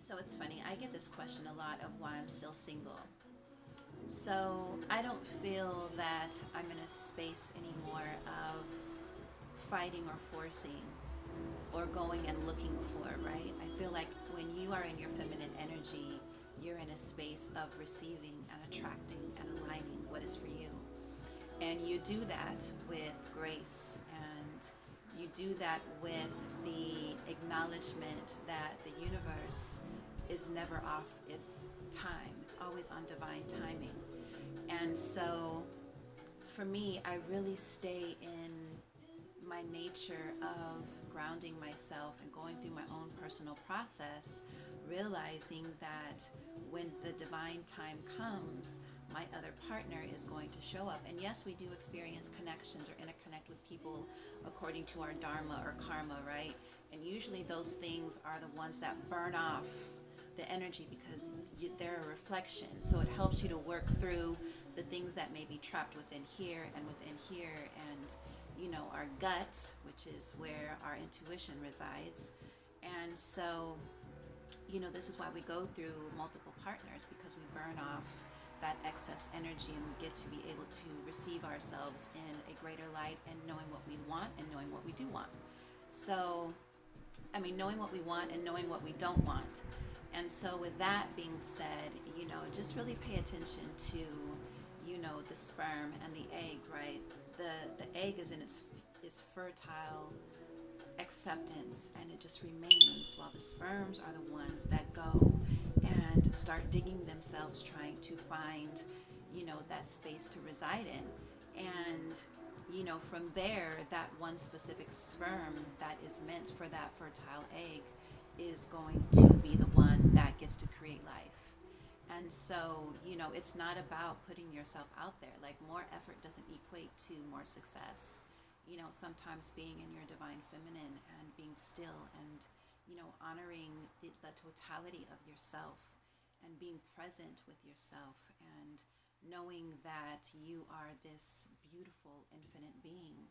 So it's funny, I get this question a lot of why I'm still single. So I don't feel that I'm in a space anymore of fighting or forcing or going and looking for, right? I feel like when you are in your feminine energy, you're in a space of receiving and attracting and aligning what is for you. And you do that with grace, and you do that with the acknowledgement that the universe is never off its time, it's always on divine timing. And so for me, I really stay in my nature of grounding myself and going through my own personal process, realizing that when the divine time comes, my other partner is going to show up. And yes, we do experience connections or interconnect with people according to our dharma or karma, right? And usually those things are the ones that burn off the energy because they're a reflection. So it helps you to work through the things that may be trapped within here and within here, and our gut, which is where our intuition resides. And so this is why we go through multiple partners, because we burn off that excess energy and we get to be able to receive ourselves in a greater light, and knowing what we want and knowing what we do want. So knowing what we want and knowing what we don't want. And so with that being said, just really pay attention to, the sperm and the egg, right? The egg is in its fertile acceptance, and it just remains, while the sperms are the ones that go and start digging themselves, trying to find, that space to reside in. And from there, that one specific sperm that is meant for that fertile egg is going to be the one that gets to create life. And so, it's not about putting yourself out there. Like, more effort doesn't equate to more success. Sometimes being in your divine feminine and being still and, honoring the totality of yourself and being present with yourself and knowing that you are this beautiful, infinite being.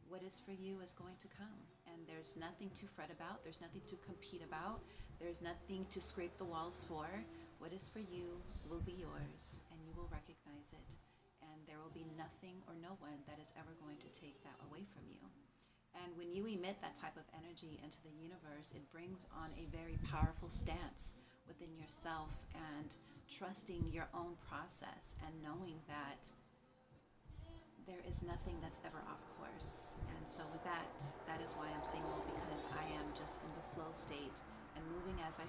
What is for you is going to come, and there's nothing to fret about, there's nothing to compete about, there's nothing to scrape the walls for. What is for you will be yours, and you will recognize it, and there will be nothing or no one that is ever going to take that away from you. And when you emit that type of energy into the universe, it brings on a very powerful stance within yourself, and trusting your own process and knowing that there is nothing that's ever off course. And so with that is why I'm single, because I am just in the flow state and moving as I